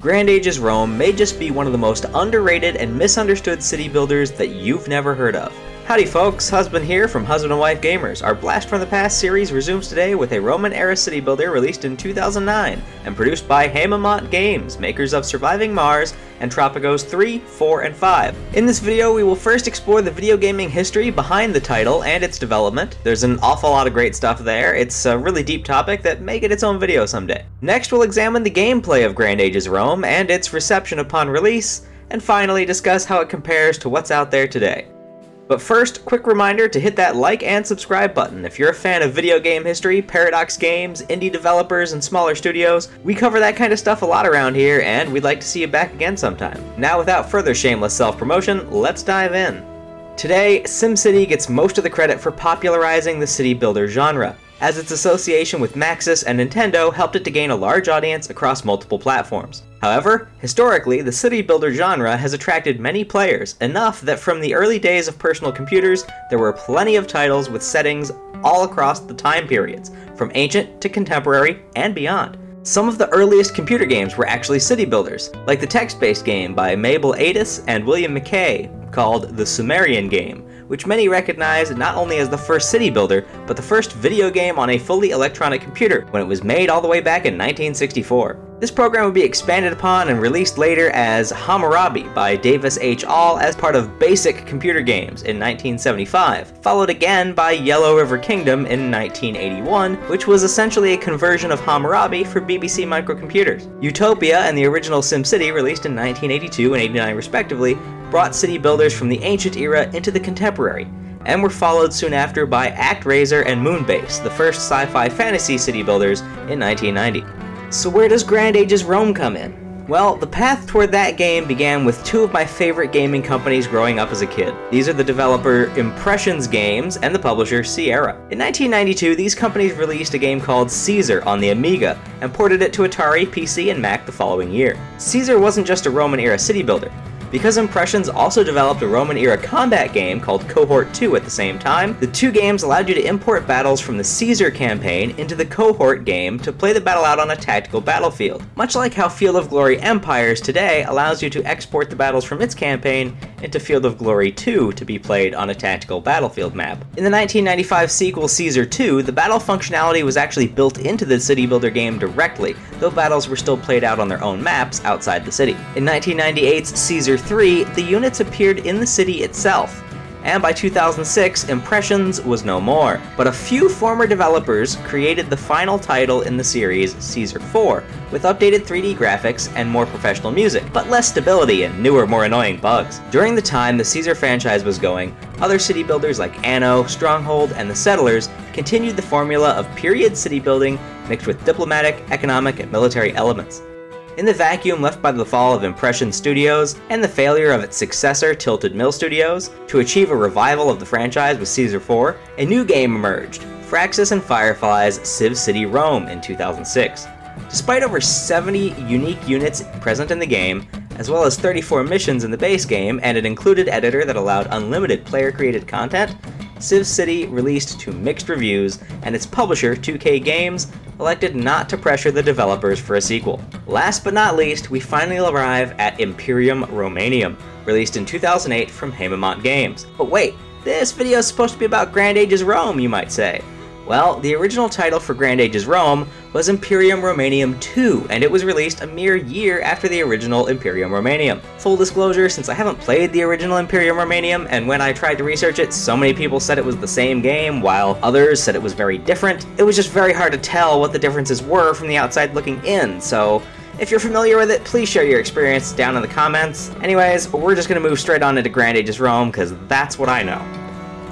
Grand Ages Rome may just be one of the most underrated and misunderstood city builders that you've never heard of. Howdy folks, Husband here from Husband and Wife Gamers. Our Blast from the Past series resumes today with a Roman-era city builder released in 2009 and produced by Sumerian Games, makers of Surviving Mars and Tropicos 3, 4, and 5. In this video, we will first explore the video gaming history behind the title and its development. There's an awful lot of great stuff there. It's a really deep topic that may get its own video someday. Next, we'll examine the gameplay of Grand Ages Rome and its reception upon release, and finally discuss how it compares to what's out there today. But first, quick reminder to hit that like and subscribe button. If you're a fan of video game history, paradox games, indie developers, and smaller studios, we cover that kind of stuff a lot around here, and we'd like to see you back again sometime. Now, without further shameless self-promotion, let's dive in. Today, SimCity gets most of the credit for popularizing the city builder genre, as its association with Maxis and Nintendo helped it to gain a large audience across multiple platforms. However, historically, the city builder genre has attracted many players, enough that from the early days of personal computers, there were plenty of titles with settings all across the time periods, from ancient to contemporary and beyond. Some of the earliest computer games were actually city builders, like the text-based game by Mabel Adis and William McKay called the Sumerian Game, which many recognize not only as the first city builder, but the first video game on a fully electronic computer, when it was made all the way back in 1964. This program would be expanded upon and released later as Hammurabi by Davis H. All as part of Basic Computer Games in 1975, followed again by Yellow River Kingdom in 1981, which was essentially a conversion of Hammurabi for BBC microcomputers. Utopia and the original SimCity, released in 1982 and 89 respectively, brought city builders from the ancient era into the contemporary, and were followed soon after by ActRaiser and Moonbase, the first sci-fi fantasy city builders in 1990. So where does Grand Ages Rome come in? Well, the path toward that game began with two of my favorite gaming companies growing up as a kid. These are the developer Impressions Games and the publisher Sierra. In 1992, these companies released a game called Caesar on the Amiga and ported it to Atari, PC, and Mac the following year. Caesar wasn't just a Roman-era city builder. Because Impressions also developed a Roman-era combat game called Cohort 2 at the same time, the two games allowed you to import battles from the Caesar campaign into the Cohort game to play the battle out on a tactical battlefield, much like how Field of Glory Empires today allows you to export the battles from its campaign into Field of Glory 2 to be played on a tactical battlefield map. In the 1995 sequel Caesar 2, the battle functionality was actually built into the city builder game directly, though battles were still played out on their own maps outside the city. In 1998's Caesar 3, the units appeared in the city itself, and by 2006, Impressions was no more. But a few former developers created the final title in the series, Caesar 4, with updated 3D graphics and more professional music, but less stability and newer, more annoying bugs. During the time the Caesar franchise was going, other city builders like Anno, Stronghold, and the Settlers continued the formula of period city building mixed with diplomatic, economic, and military elements. In the vacuum left by the fall of Impression Studios and the failure of its successor, Tilted Mill Studios, to achieve a revival of the franchise with Caesar 4, a new game emerged, Firaxis and Firefly's Civcity Rome in 2006. Despite over 70 unique units present in the game, as well as 34 missions in the base game and an included editor that allowed unlimited player-created content, Civcity released to mixed reviews, and its publisher, 2K Games, elected not to pressure the developers for a sequel. Last but not least, we finally arrive at Imperium Romanum, released in 2008 from Sumerian Games. But wait, this video is supposed to be about Grand Ages Rome, you might say. Well, the original title for Grand Ages Rome was Imperium Romanum 2, and it was released a mere year after the original Imperium Romanum. Full disclosure, since I haven't played the original Imperium Romanum, and when I tried to research it, so many people said it was the same game, while others said it was very different. It was just very hard to tell what the differences were from the outside looking in, so if you're familiar with it, please share your experience down in the comments. Anyways, we're just gonna move straight on into Grand Ages Rome, because that's what I know.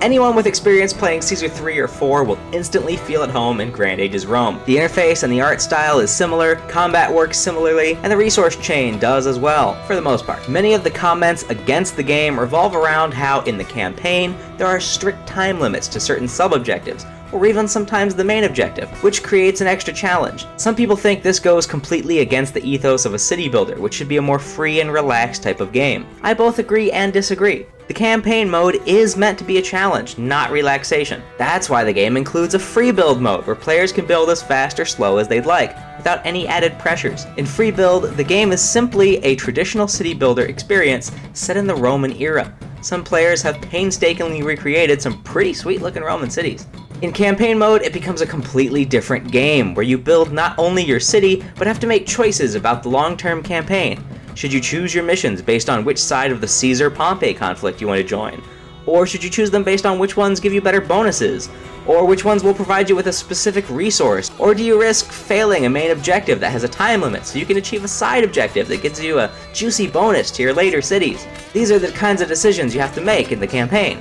Anyone with experience playing Caesar 3 or 4 will instantly feel at home in Grand Ages Rome. The interface and the art style is similar, combat works similarly, and the resource chain does as well, for the most part. Many of the comments against the game revolve around how, in the campaign, there are strict time limits to certain sub-objectives, or even sometimes the main objective, which creates an extra challenge. Some people think this goes completely against the ethos of a city builder, which should be a more free and relaxed type of game. I both agree and disagree. The campaign mode is meant to be a challenge, not relaxation. That's why the game includes a free build mode, where players can build as fast or slow as they'd like. without any added pressures. In Free Build, the game is simply a traditional city builder experience set in the Roman era. Some players have painstakingly recreated some pretty sweet looking Roman cities. In campaign mode, it becomes a completely different game, where you build not only your city, but have to make choices about the long-term campaign. Should you choose your missions based on which side of the Caesar-Pompey conflict you want to join? Or should you choose them based on which ones give you better bonuses? Or which ones will provide you with a specific resource? Or do you risk failing a main objective that has a time limit so you can achieve a side objective that gives you a juicy bonus to your later cities? These are the kinds of decisions you have to make in the campaign.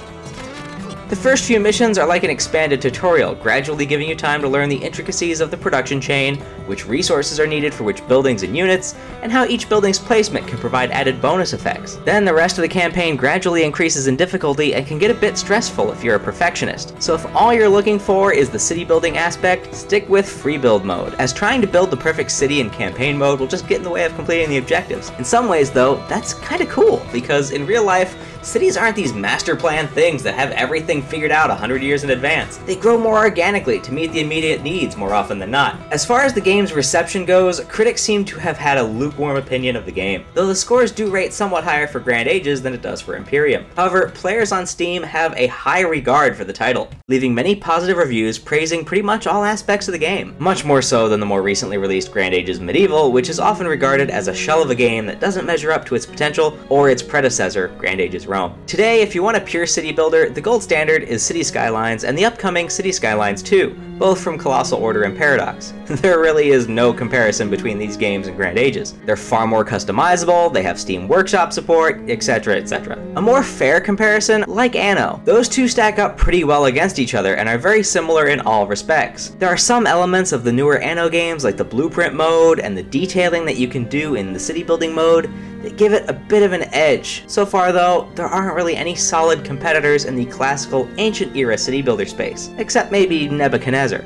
The first few missions are like an expanded tutorial, gradually giving you time to learn the intricacies of the production chain, which resources are needed for which buildings and units, and how each building's placement can provide added bonus effects. Then the rest of the campaign gradually increases in difficulty and can get a bit stressful if you're a perfectionist. So if all you're looking for is the city building aspect, stick with Free Build mode, as trying to build the perfect city in campaign mode will just get in the way of completing the objectives. In some ways though, that's kinda cool, because in real life, cities aren't these master plan things that have everything figured out 100 years in advance. They grow more organically to meet the immediate needs more often than not. As far as the game's reception goes, critics seem to have had a lukewarm opinion of the game, though the scores do rate somewhat higher for Grand Ages than it does for Imperium. However, players on Steam have a high regard for the title, leaving many positive reviews praising pretty much all aspects of the game, much more so than the more recently released Grand Ages Medieval, which is often regarded as a shell of a game that doesn't measure up to its potential, or its predecessor, Grand Ages Rome. Today, if you want a pure city builder, the gold standard is City Skylines and the upcoming City Skylines 2, both from Colossal Order and Paradox. There really is no comparison between these games and Grand Ages. They're far more customizable, they have Steam Workshop support, etc, etc. A more fair comparison, like Anno. Those two stack up pretty well against each other and are very similar in all respects. There are some elements of the newer Anno games, like the blueprint mode and the detailing that you can do in the city building mode, that give it a bit of an edge. So far though, there aren't really any solid competitors in the classical ancient era city builder space, except maybe Nebuchadnezzar.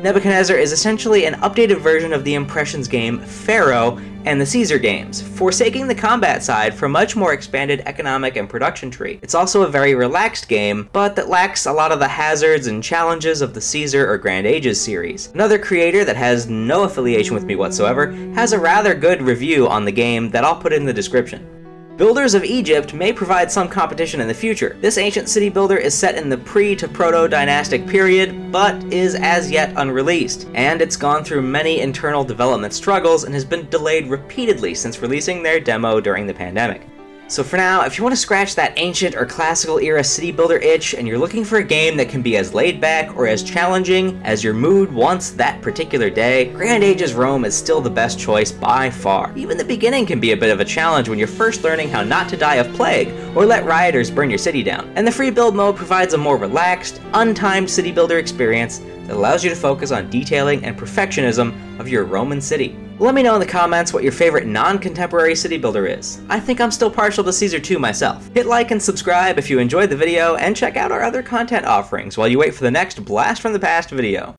Nebuchadnezzar is essentially an updated version of the Impressions game Pharaoh and the Caesar games, forsaking the combat side for a much more expanded economic and production tree. It's also a very relaxed game, but that lacks a lot of the hazards and challenges of the Caesar or Grand Ages series. Another creator that has no affiliation with me whatsoever has a rather good review on the game that I'll put in the description. Builders of Egypt may provide some competition in the future. This ancient city builder is set in the pre- to proto-dynastic period, but is as yet unreleased, and it's gone through many internal development struggles and has been delayed repeatedly since releasing their demo during the pandemic. So for now, if you want to scratch that ancient or classical era city builder itch and you're looking for a game that can be as laid back or as challenging as your mood wants that particular day, Grand Ages Rome is still the best choice by far. Even the beginning can be a bit of a challenge when you're first learning how not to die of plague or let rioters burn your city down. And the free build mode provides a more relaxed, untimed city builder experience that allows you to focus on detailing and perfectionism of your Roman city. Let me know in the comments what your favorite non-contemporary city builder is. I think I'm still partial to Caesar 2 myself. Hit like and subscribe if you enjoyed the video, and check out our other content offerings while you wait for the next Blast from the Past video.